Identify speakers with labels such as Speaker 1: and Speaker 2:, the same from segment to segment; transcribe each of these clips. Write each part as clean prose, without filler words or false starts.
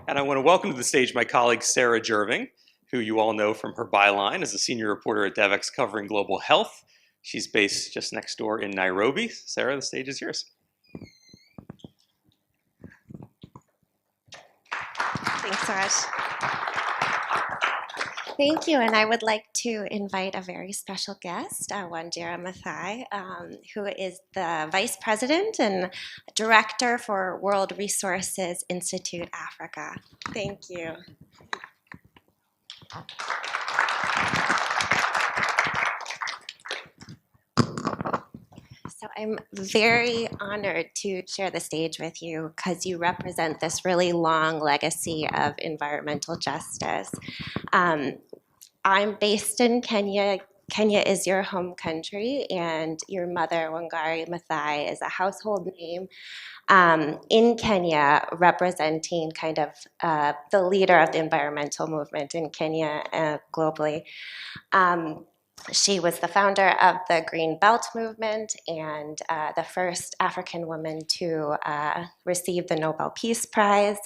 Speaker 1: And I want to welcome to the stage my colleague Sara Jerving, who you all know from her byline as a senior reporter at Devex covering global health. She's based just next door in Nairobi. Sara, the stage is yours.
Speaker 2: Thanks, Raj. Thank you, and I would like to invite a very special guest, Wanjira Mathai, who is the Vice President and Director for World Resources Institute Africa. Thank you. So I'm very honored to share the stage with you because you represent this really long legacy of environmental justice. I'm based in Kenya. Kenya is your home country, and your mother, Wangari Maathai, is a household name in Kenya, representing kind of the leader of the environmental movement in Kenya globally. She was the founder of the Green Belt movement and the first African woman to receive the Nobel Peace Prize.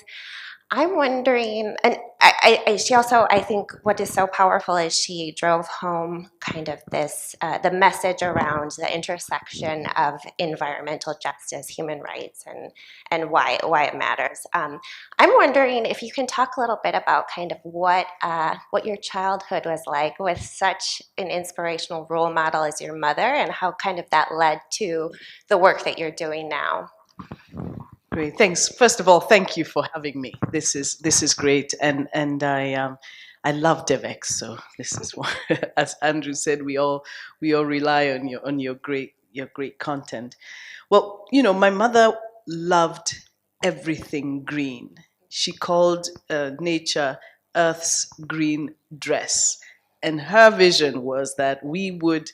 Speaker 2: I'm wondering, and she also, I think what is so powerful is she drove home kind of this, the message around the intersection of environmental justice, human rights, and why it matters. I'm wondering if you can talk a little bit about kind of what your childhood was like with such an inspirational role model as your mother, and how kind of that led to the work that you're doing now.
Speaker 3: Great, thanks. First of all, thank you for having me. This is great, and I love Devex. So this is what, as Andrew said, we all rely on your great content. Well, my mother loved everything green. She called nature Earth's green dress, and her vision was that we would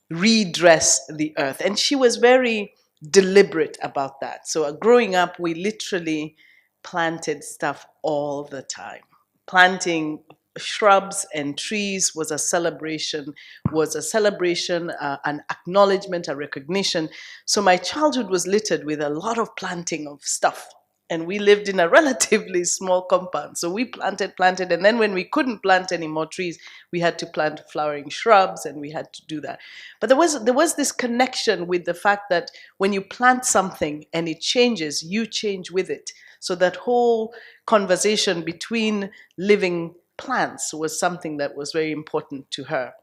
Speaker 3: redress the earth, and she was very deliberate about that. So growing up, we literally planted stuff all the time. Planting shrubs and trees was a celebration, an acknowledgement, a recognition. So my childhood was littered with a lot of planting of stuff. And we lived in a relatively small compound. So we planted, and then when we couldn't plant any more trees, we had to plant flowering shrubs, and we had to do that. But there was this connection with the fact that when you plant something and it changes, you change with it. So that whole conversation between living plants was something that was very important to her.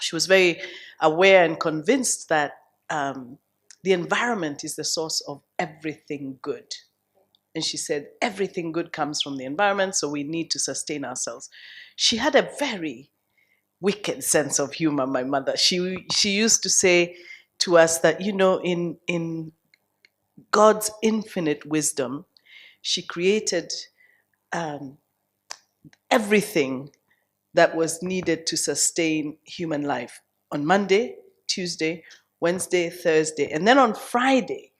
Speaker 3: She was very aware and convinced that the environment is the source of everything good. And she said, everything good comes from the environment, so we need to sustain ourselves. She had a very wicked sense of humor, my mother. She used to say to us that, in God's infinite wisdom, she created everything that was needed to sustain human life on Monday, Tuesday, Wednesday, Thursday, and then on Friday,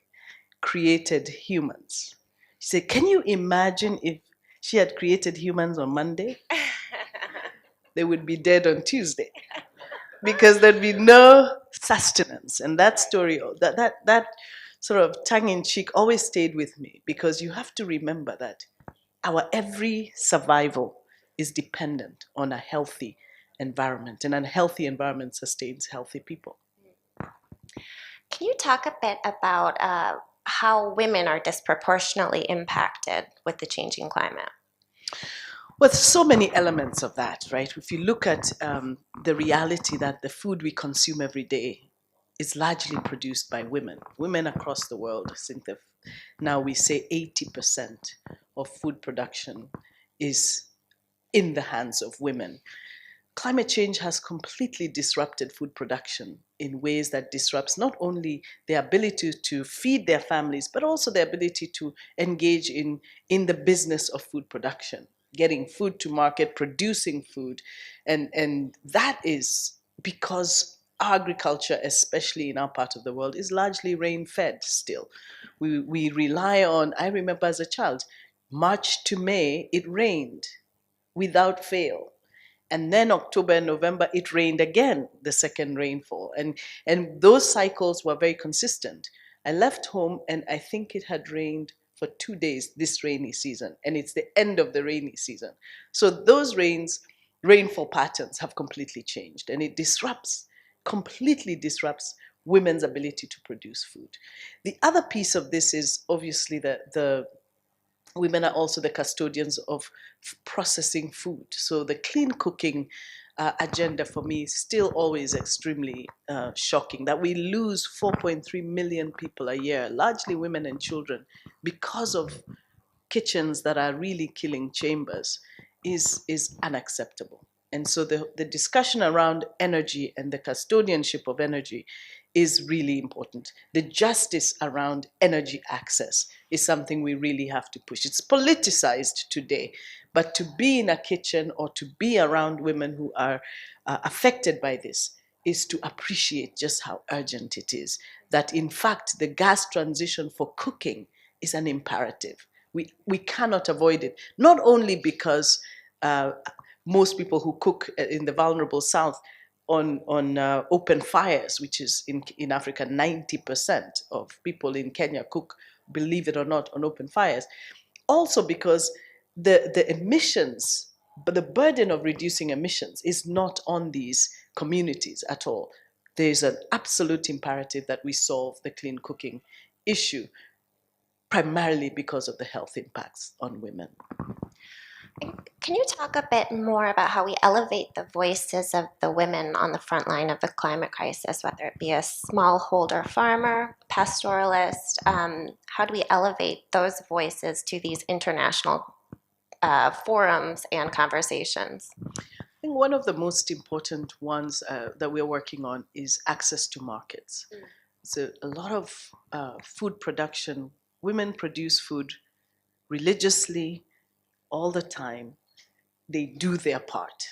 Speaker 3: created humans. She said, can you imagine if she had created humans on Monday? They would be dead on Tuesday because there'd be no sustenance. And that story, that sort of tongue-in-cheek always stayed with me, because you have to remember that our every survival is dependent on a healthy environment, and a healthy environment sustains healthy people.
Speaker 2: Can you talk a bit about how women are disproportionately impacted with the changing climate?
Speaker 3: Well, there's so many elements of that, right? If you look at the reality that the food we consume every day is largely produced by women. Women across the world, I think that now we say 80% of food production is in the hands of women. Climate change has completely disrupted food production in ways that disrupts not only their ability to feed their families, but also their ability to engage in the business of food production, getting food to market, producing food. And that is because agriculture, especially in our part of the world, is largely rain-fed still. We rely on, I remember as a child, March to May, it rained without fail. And then October and November, it rained again, the second rainfall. And those cycles were very consistent. I left home and I think it had rained for 2 days this rainy season, and it's the end of the rainy season. So those rainfall patterns have completely changed, and it completely disrupts women's ability to produce food. The other piece of this is obviously the women are also the custodians of processing food. So the clean cooking agenda for me is still always extremely shocking, that we lose 4.3 million people a year, largely women and children, because of kitchens that are really killing chambers is unacceptable. And so the discussion around energy and the custodianship of energy is really important. The justice around energy access is something we really have to push. It's politicized today, but to be in a kitchen or to be around women who are affected by this is to appreciate just how urgent it is. That in fact, the gas transition for cooking is an imperative. We cannot avoid it, not only because most people who cook in the vulnerable South on open fires, which is in Africa, 90% of people in Kenya cook, believe it or not, on open fires. Also because the emissions, but the burden of reducing emissions is not on these communities at all. There's an absolute imperative that we solve the clean cooking issue, primarily because of the health impacts on women.
Speaker 2: Can you talk a bit more about how we elevate the voices of the women on the front line of the climate crisis, whether it be a smallholder farmer, pastoralist? How do we elevate those voices to these international forums and conversations?
Speaker 3: I think one of the most important ones that we're working on is access to markets. So a lot of food production, women produce food religiously, all the time. They do their part.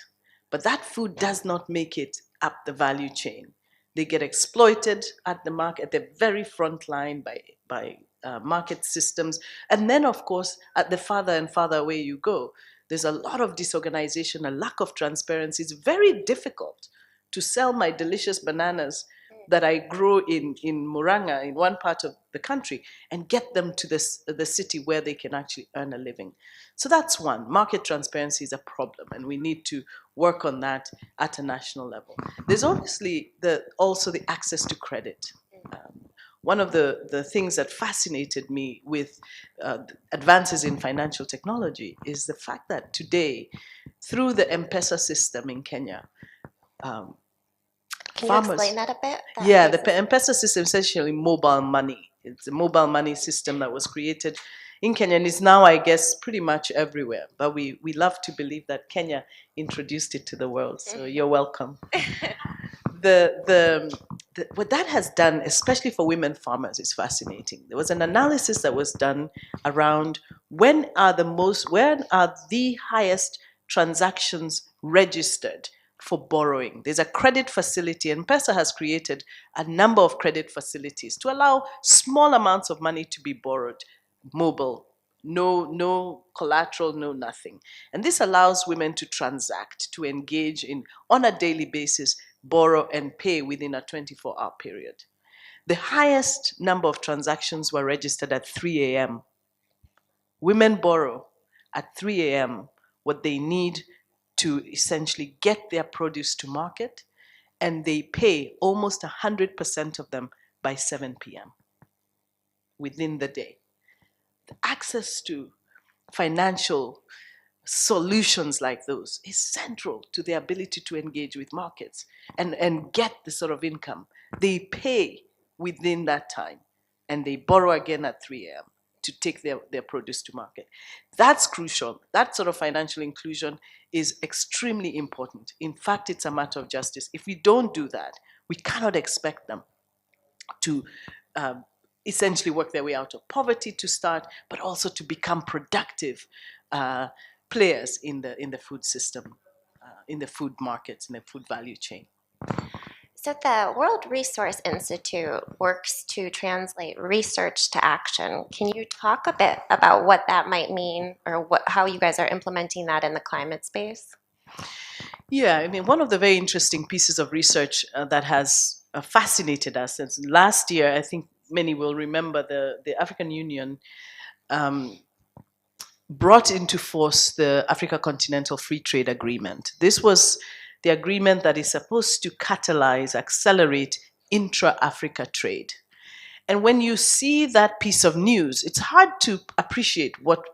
Speaker 3: But that food does not make it up the value chain. They get exploited at the market, at the very front line by market systems. And then, of course, at the farther and farther away you go, there's a lot of disorganization, a lack of transparency. It's very difficult to sell my delicious bananas that I grow in Muranga, in one part of the country, and get them to the city where they can actually earn a living. So that's one. Market transparency is a problem, and we need to work on that at a national level. There's obviously also the access to credit. One of the things that fascinated me with advances in financial technology is the fact that today, through the M-Pesa system in Kenya,
Speaker 2: can you explain that a bit?
Speaker 3: Yeah, the M-Pesa system is essentially mobile money. It's a mobile money system that was created in Kenya and is now, I guess, pretty much everywhere. But we love to believe that Kenya introduced it to the world, so you're welcome. What that has done, especially for women farmers, is fascinating. There was an analysis that was done around when are the highest transactions registered for borrowing. There's a credit facility, and M-Pesa has created a number of credit facilities to allow small amounts of money to be borrowed, mobile, no collateral, no nothing. And this allows women to transact, to engage on a daily basis, borrow and pay within a 24-hour period. The highest number of transactions were registered at 3 a.m. Women borrow at 3 a.m. what they need to essentially get their produce to market, and they pay almost 100% of them by 7 p.m. within the day. The access to financial solutions like those is central to their ability to engage with markets and get the sort of income. They pay within that time, and they borrow again at 3 a.m. to take their produce to market. That's crucial. That sort of financial inclusion is extremely important. In fact, it's a matter of justice. If we don't do that, we cannot expect them to essentially work their way out of poverty to start, but also to become productive players in the food system, in the food markets, in the food value chain.
Speaker 2: So the World Resource Institute works to translate research to action. Can you talk a bit about what that might mean, or how you guys are implementing that in the climate space?
Speaker 3: Yeah, I mean, one of the very interesting pieces of research that has fascinated us since last year, I think many will remember the African Union brought into force the Africa Continental Free Trade Agreement. This was the agreement that is supposed to catalyze, accelerate intra-Africa trade. And when you see that piece of news, it's hard to appreciate what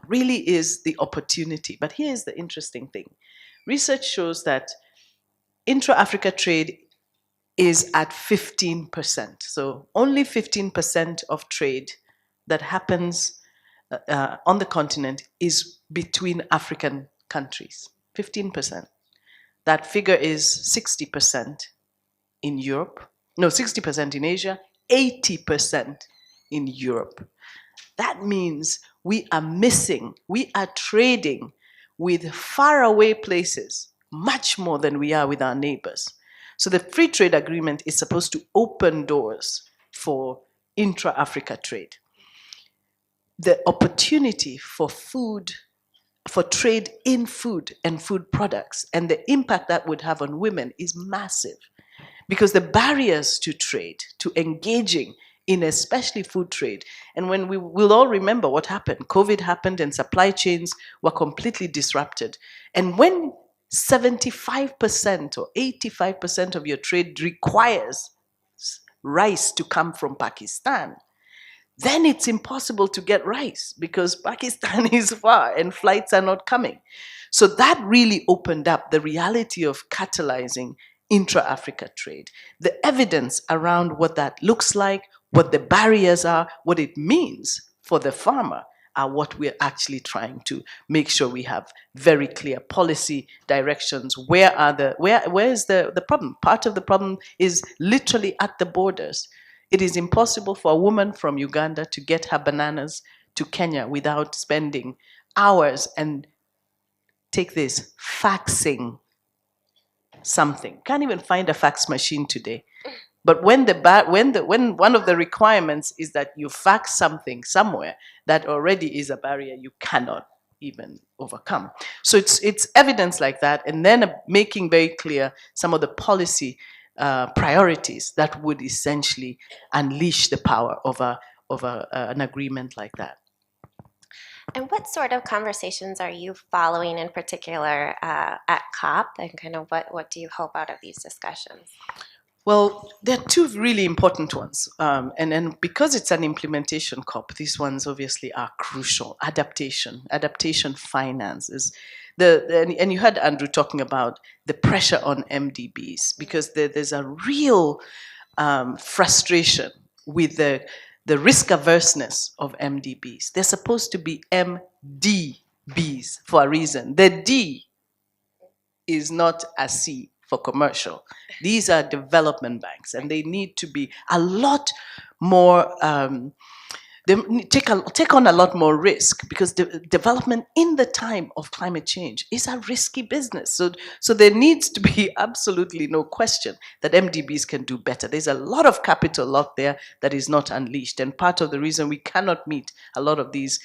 Speaker 3: really is the opportunity. But here's the interesting thing. Research shows that intra-Africa trade is at 15%. So only 15% of trade that happens on the continent is between African countries. 15%. That figure is 60% in Europe. No, 60% in Asia, 80% in Europe. That means we are trading with faraway places much more than we are with our neighbors. So the free trade agreement is supposed to open doors for intra-Africa trade. The opportunity for food, for trade in food and food products, and the impact that would have on women is massive. Because the barriers to trade, to engaging in especially food trade, and when we'll all remember what happened. COVID happened and supply chains were completely disrupted. And when 75% or 85% of your trade requires rice to come from Pakistan, then it's impossible to get rice because Pakistan is far and flights are not coming. So that really opened up the reality of catalyzing intra-Africa trade. The evidence around what that looks like, what the barriers are, what it means for the farmer are what we're actually trying to make sure we have very clear policy directions. Where is the problem? Part of the problem is literally at the borders. It is impossible for a woman from Uganda to get her bananas to Kenya without spending hours and, take this, faxing something. Can't even find a fax machine today. But when one of the requirements is that you fax something somewhere, that already is a barrier you cannot even overcome. So it's evidence like that, and then making very clear some of the policy priorities that would essentially unleash the power of an agreement like that.
Speaker 2: And what sort of conversations are you following in particular at COP, and kind of what do you hope out of these discussions?
Speaker 3: Well, there are two really important ones. And because it's an implementation COP, these ones obviously are crucial. Adaptation finance is and you heard Andrew talking about the pressure on MDBs, because there's a real frustration with the risk averseness of MDBs. They're supposed to be MDBs for a reason. The D is not a C for commercial. These are development banks, and they need to be a lot more, they take on a lot more risk, because development in the time of climate change is a risky business. So there needs to be absolutely no question that MDBs can do better. There's a lot of capital locked there that is not unleashed, and part of the reason we cannot meet a lot of these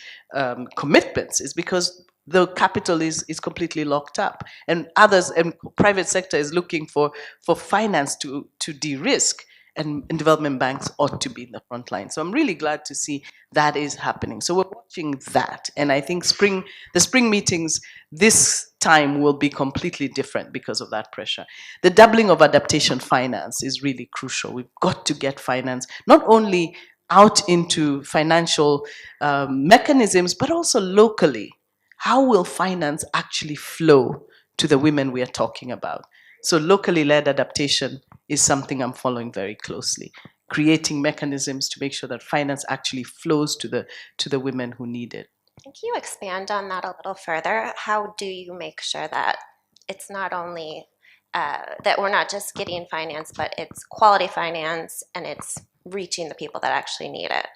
Speaker 3: commitments is because the capital is completely locked up, and others, and private sector is looking for finance to de-risk, and development banks ought to be in the front line. So I'm really glad to see that is happening. So we're watching that, and I think the spring meetings this time will be completely different because of that pressure. The doubling of adaptation finance is really crucial. We've got to get finance not only out into financial mechanisms, but also locally. How will finance actually flow to the women we are talking about? So locally led adaptation is something I'm following very closely. Creating mechanisms to make sure that finance actually flows to the women who need it.
Speaker 2: Can you expand on that a little further? How do you make sure that it's not only that we're not just getting finance, but it's quality finance and it's reaching the people that actually need it?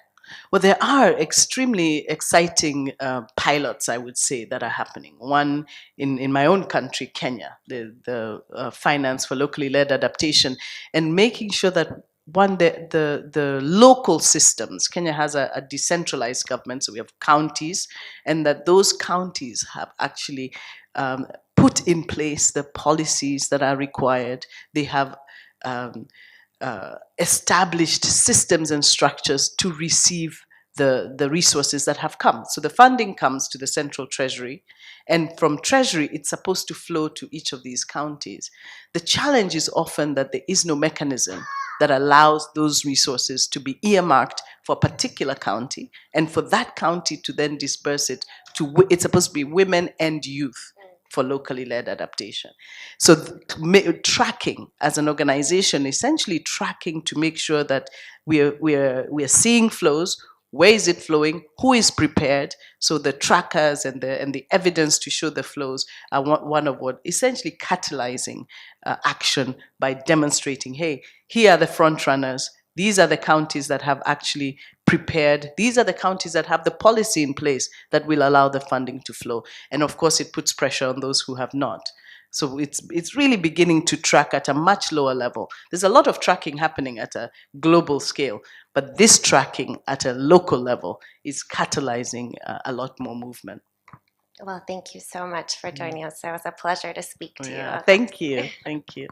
Speaker 3: Well, there are extremely exciting pilots, I would say, that are happening. One in my own country, Kenya, the finance for locally led adaptation, and making sure that the local systems. Kenya has a decentralized government, so we have counties, and that those counties have actually put in place the policies that are required. They have established systems and structures to receive the resources that have come. So the funding comes to the central treasury, and from treasury, it's supposed to flow to each of these counties. The challenge is often that there is no mechanism that allows those resources to be earmarked for a particular county, and for that county to then disperse it to, it's supposed to be women and youth for locally led adaptation. So tracking as an organization, essentially tracking to make sure that we're seeing flows. Where is it flowing? Who is prepared? So the trackers and the evidence to show the flows are one of what essentially catalyzing action by demonstrating, hey, here are the front runners. These are the counties that have actually prepared. These are the counties that have the policy in place that will allow the funding to flow. And of course, it puts pressure on those who have not. So it's really beginning to track at a much lower level. There's a lot of tracking happening at a global scale, but this tracking at a local level is catalyzing a lot more movement.
Speaker 2: Well, thank you so much for joining us. It was a pleasure to speak to you.
Speaker 3: Thank you. Thank you.